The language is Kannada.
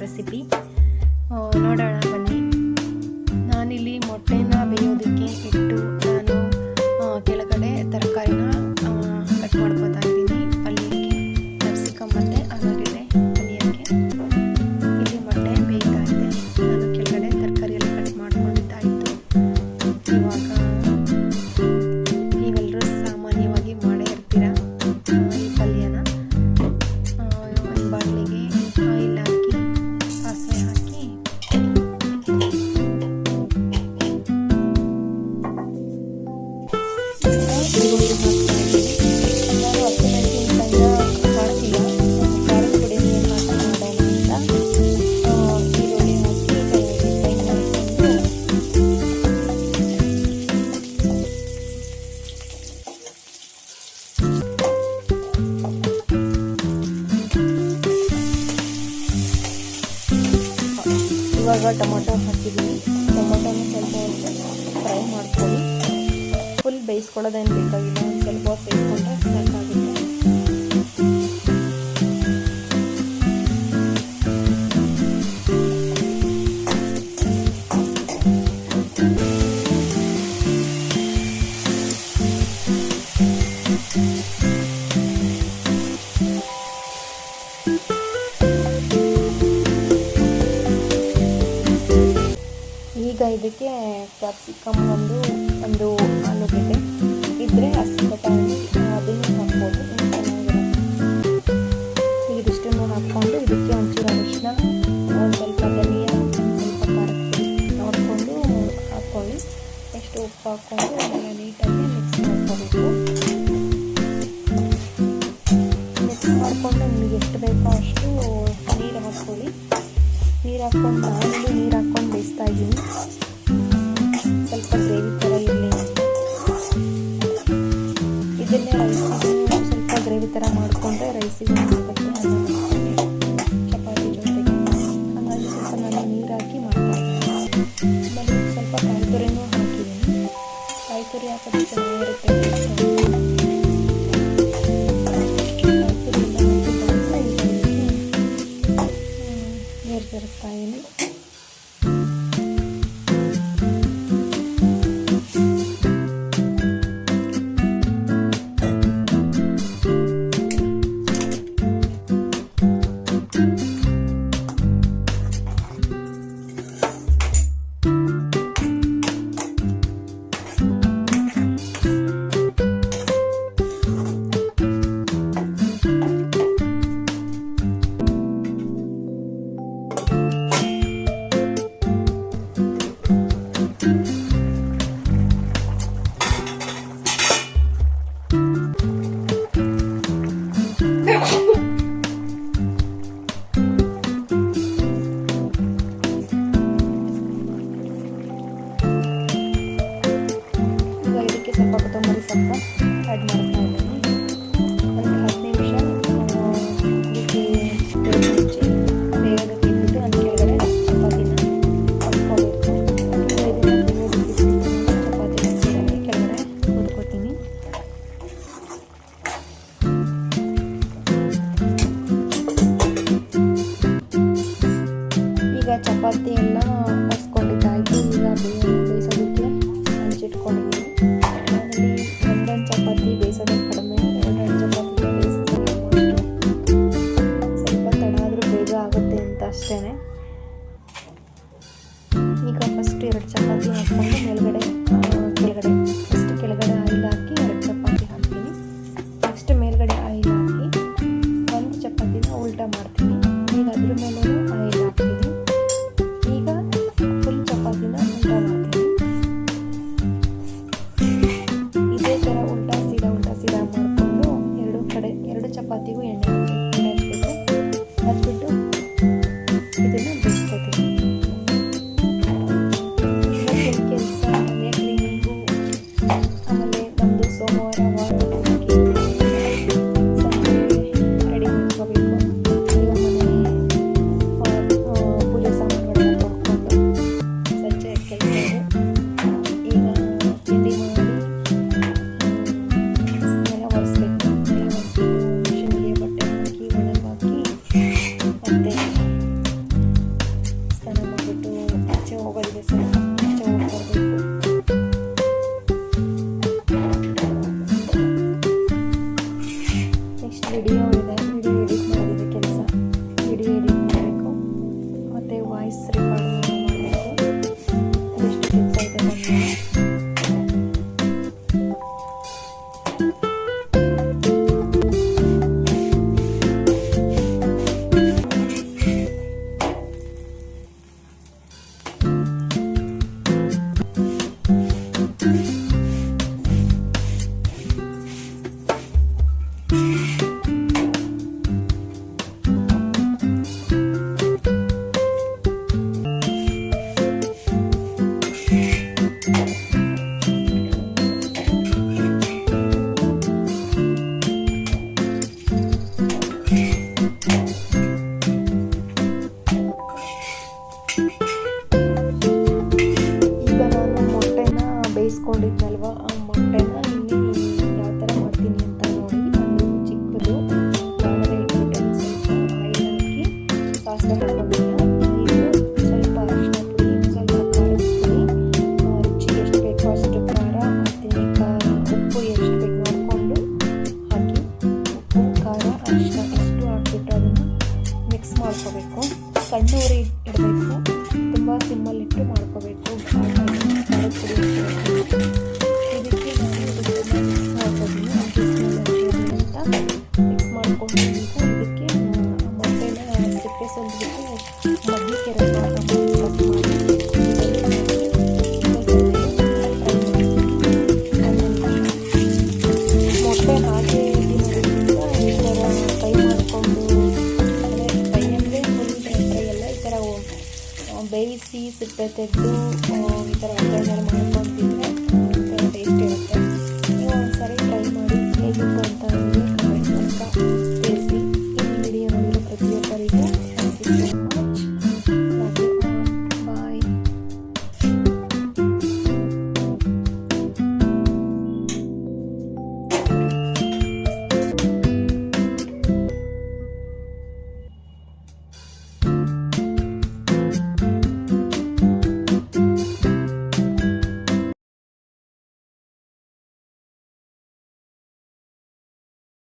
ರೆಸಿಪಿ ನೋಡೋಣ ಬನ್ನಿ. ನಾನಿಲ್ಲಿ ಮೊಟ್ಟೆನ ಬೇಯೋದಕ್ಕೆ ಇಟ್ಟು ನಾನು ಕೆಳಗಡೆ ತರಕಾರಿನ ಕಟ್ ಮಾಡ್ಕೊತಾ ಇದ್ದೀನಿ. ಪಲ್ಯಕ್ಕೆ ಕ್ಯಾಪ್ಸಿಕಮ್ ಮತ್ತು ಆಲೂಗೆಡ್ಡೆ ಪಲ್ಯಕ್ಕೆ ಇಲ್ಲಿ ಮೊಟ್ಟೆ ಬೇಯ್ತಾ ಇದೆ. ನಾನು ಕೆಳಗಡೆ ತರಕಾರಿ ಎಲ್ಲ ಕಟ್ ಮಾಡ್ಕೊಂಡಿದ್ದಾಯಿತು. ಇವಾಗ ನೀವೆಲ್ಲರೂ ಸಾಮಾನ್ಯವಾಗಿ ಮಾಡೇ ಇರ್ತೀರ ಈ ಪಲ್ಯನ. ಬಾಣಲೆಗೆ ಆಯಿಲ್ ಹಾಕಿ ಸಾಸಿವೆ ಹಾಕಿ ಈರುಳ್ಳಿ ಹಾಕ್ತಾ ಇದ್ದೀನಿ. ನಾನು ಹಸಿಮೆಣಸಿನಕಾಯಿನ ಹಾಕಿಲ್ಲ, ಖಾರದ ಪುಡಿಯನ್ನು ಹಾಕಿ ಮಾಡೋಣ ಅಂತ ಈರುಳ್ಳಿ ಹಾಕಿ ಫ್ರೈ ಮಾಡಿಕೊಂಡು ಇವಾಗ ಟೊಮೊಟೊ ಹಾಕಿದ್ದೀನಿ. ಟೊಮೊಟೊನ ಸ್ವಲ್ಪ ಹೊತ್ತು ಫ್ರೈ ಮಾಡ್ಕೊಳ್ಳಿ. ಫುಲ್ ಬೇಯಿಸ್ಕೊಳ್ಳೋದೇನು ಬೇಕಾಗಿಲ್ಲ, ಒಂದು ಸ್ವಲ್ಪ ಹೊತ್ತು ಬೇಯಿಸ್ಕೊಂಡ್ರೆ ಸಾಕಾಗುತ್ತೆ. ಈಗ ಇದಕ್ಕೆ ಕ್ಯಾಪ್ಸಿಕಮ್ ಒಂದು ಆಲೂಗೆಡ್ಡೆ ಇದ್ದರೆ ಹಸಿ ಬಟಾಣಿ ಅದನ್ನು ಹಾಕ್ಬೋದು, ಚೆನ್ನಾಗಿರುತ್ತೆ. ಇದಿಷ್ಟನ್ನು ಹಾಕ್ಕೊಂಡು ಇದಕ್ಕೆ ಒಂಚೂರು ಅರಿಶಿನ, ಒಂದು ಸ್ವಲ್ಪ ಧನಿಯಾ, ಸ್ವಲ್ಪ ಖಾರದ ಪುಡಿ ನೋಡಿಕೊಂಡು ಹಾಕ್ಕೊಳ್ಳಿ. ಎಷ್ಟು ಉಪ್ಪು ಹಾಕ್ಕೊಂಡು ಅದೆಲ್ಲ ನೀಟಾಗಿ ಮಿಕ್ಸ್ ಮಾಡ್ಕೋಬೇಕು. ಮಿಕ್ಸ್ ಮಾಡಿಕೊಂಡು ನಿಮಗೆ ಎಷ್ಟು ಬೇಕೋ ಅಷ್ಟು ನೀರು ಹಾಕ್ಕೊಳ್ಳಿ. ನೀರು ಹಾಕ್ಕೊಂಡು ನಾನಿಲ್ಲಿ ನೀರು ಹಾಕ್ಕೊಂಡು ಬೇಯಿಸ್ತಾ ಇದ್ದೀನಿ, ಸ್ವಲ್ಪ ಗ್ರೇವಿ ಥರ ಇರಲಿ ಅಂತ. ಇದನ್ನೇ ರೈಸಿಗೆ ಸ್ವಲ್ಪ ಗ್ರೇವಿ ಥರ ಮಾಡಿಕೊಂಡ್ರೆ ರೈಸಿಗೆ ಆಗುತ್ತೆ, ಚಪಾತಿ ಜೊತೆಗೆ. ಹಾಗಾಗಿ ಸ್ವಲ್ಪ ನಾನು ನೀರು ಹಾಕಿ ಮಾಡ್ತಾ ಇದ್ದೀನಿ. ಆಮೇಲೆ ಸ್ವಲ್ಪ ಕಾಯಿ ತುರಿನೂ ಹಾಕಿದ್ದೀನಿ. ಕಾಯಿ ತುರಿ ಹಾಕೋದು ಚೆನ್ನಾಗಿರುತ್ತೆ. ಸೇರಿಸ್ತಾ ಇದ್ದೀನಿ. ಸ್ವಲ್ಪ ಕೊತ್ತಂಬರಿ ಸೊಪ್ಪು ಆ್ಯಡ್ ಮಾಡ್ತಾ ಇದ್ದೀನಿ. ಒಂದು 10 ನಿಮಿಷ ಇದಕ್ಕೆ ಮುಚ್ಚಿ ಬೇಯೋದಕ್ಕೆ ಇಟ್ಬಿಟ್ಟು ನಾನು ಕೆಳಗಡೆ ಚಪಾತಿನ ಹಾಕ್ಕೋಬೇಕು. ಇದನ್ನು ಬೇಯೋದಕ್ಕೆ ಚಪಾತಿನ ಸೀದಾಗಿ ಕೆಳಗಡೆ ಕೂತ್ಕೋತೀನಿ. ಈಗ ಚಪಾತಿ ಎಲ್ಲ ಹೊಸ್ಕೊಂಡಿದ್ದಾಯಿತು. ಈಗ ಬೇಯಿಸೋದಕ್ಕೆ ಹಂಚಿಟ್ಕೊಂಡಿದ್ದೀನಿ. ಒಂದೊಂದು ಚಪಾತಿ ಬೇಯಿಸೋದಕ್ಕೆ ಕಡಿಮೆ, ಎರಡೆರಡು ಚಪಾತಿ ಬೇಯಿಸ್ತೀನಿ. ಸ್ವಲ್ಪ ತಡ ಆದರೂ ಬೇಗ ಆಗುತ್ತೆ ಅಂತ ಅಷ್ಟೇ. ಈಗ ಫಸ್ಟ್ 2 ಚಪಾತಿ ಹಾಕ್ಕೊಂಡು ಕೆಳಗಡೆ ಫಸ್ಟ್ ಕೆಳಗಡೆ ಆಯಿಲ್ ಹಾಕಿ 2 ಚಪಾತಿ ಹಾಕ್ತೀನಿ. ನೆಕ್ಸ್ಟ್ ಮೇಲ್ಗಡೆ ಆಯಿಲ್ ಹಾಕಿ 1 ಚಪಾತಿನ ಉಲ್ಟಾ ಮಾಡ್ತೀನಿ. ಈಗ ಅದ್ರ ಮೇಲೂ ಆಯಿಲ್ ಹಾಕ್ತೀನಿ. ಈಗ ಫುಲ್ ಚಪಾತಿನ ಉಲ್ಟಾ ಮಾಡ್ತೀನಿ. ಇದೇ ಥರ ಉಲ್ಟಾ ಸೀದಾ ಮಾಡಿಕೊಂಡು 2 ಚಪಾತಿಗೂ ಎಣ್ಣೆ ಹಚ್ಬಿಟ್ಟು ಇದನ್ನು ಬೇಯಿಸ್ಕೊತೀನಿ. ಇವತ್ತಿನ ಕೆಲಸ ಮನೆ ಕ್ಲೀನಿಂಗು, ಆಮೇಲೆ ನಮ್ಮದು ಸೋಮವಾರ ವಾರಕ್ಕೆ ಸಂಜೆ ರೆಡಿ ಮಾಡ್ಕೋಬೇಕು. ಈಗ ಮನೆ ಪೂಜೆ ಸಾಮಾನುಗಳನ್ನ ತೊಳ್ಕೊಂಡು ಸಂಜೆ ಕೆಲಸ ಇದೆ. ಈಗ ತಿಂಡಿ ಮಾಡಿ ನೆಲ ಒರೆಸ್ಬೇಕು. ಮಿಷಿನ್ಗೆ ಬಟ್ಟೆ ಹಾಕಿ ಒಣಗಿ ಹಾಕಿ ಮತ್ತೆ ಮೈಸೂರು ಮಾಡಬೇಕು. ಅದೆಷ್ಟು ಕೆಲಸ ಇದೆ ನೋಡಿ. ಬೇಯಿಸ್ಕೊಂಡಿದ್ನಲ್ವ ಆ ಮೊಟ್ಟೆನ ಇಲ್ಲಿ ಯಾವ ಥರ ಮಾಡ್ತೀನಿ ಅಂತ ನೋಡಿ. ಒಂದು ಚಿಕ್ಕದು ಬಾಣಲೆ ಇಟ್ಬಿಟ್ಟು ಸ್ವಲ್ಪ ಆಯಿಲ್ ಹಾಕಿ ಸಾಸಿವೆ ಹಾಕೊಂಡಿಲ್ಲ. ಇದು ಸ್ವಲ್ಪ ಅರಿಶಿನ ಪುಡಿ, ಸ್ವಲ್ಪ ಖಾರದ ಪುಡಿ, ರುಚಿಗೆ ಎಷ್ಟು ಬೇಕೋ ಅಷ್ಟು ಖಾರ, ಮತ್ತು ಉಪ್ಪು ಎಷ್ಟು ಬೇಕು ನೋಡಿಕೊಂಡು ಹಾಕಿ ಉಪ್ಪು ಖಾರ ಅರಿಶಿನ ಇಷ್ಟು ಹಾಕ್ಬಿಟ್ಟು ಅದನ್ನು ಮಿಕ್ಸ್ ಮಾಡ್ಕೋಬೇಕು. ಸಣ್ಣ ಉರಿ ಇಡಬೇಕು, ತುಂಬ ಸಿಮ್ಮಲ್ಲಿಟ್ಟು ಮಾಡ್ಕೋಬೇಕು. ಖಾರದ ಪುಡಿ ಇದಕ್ಕೆ ನಾನು ಅಂತ ಮಿಕ್ಸ್ ಮಾಡಿಕೊಂಡು ಈಗ ಇದಕ್ಕೆ ಮೊಟ್ಟೆನ ಸಿಪ್ಪೆ ಸುಲಿದ್ಬಿಟ್ಟು ಮಧ್ಯಕ್ಕೆ ಕಟ್ ಮಾಡಿ ಮೊಟ್ಟೆ ಹಾಗೆ ತಿನ್ನೋದ್ರಿಂದ ಈ ಥರ ಫ್ರೈ ಮಾಡಿಕೊಂಡು, ಅಂದರೆ ಫ್ರೈ ಅಂದರೆ ಫುಲ್ ಫ್ರೈ ಎಲ್ಲ ಈ ಥರ ಬೇಯಿಸಿ ಸಿಪ್ಪೆ ತೆಗೆದು ಈ ಥರ ಒಗ್ಗರಣೆ ಮಾಡ್ಕೊಂಡು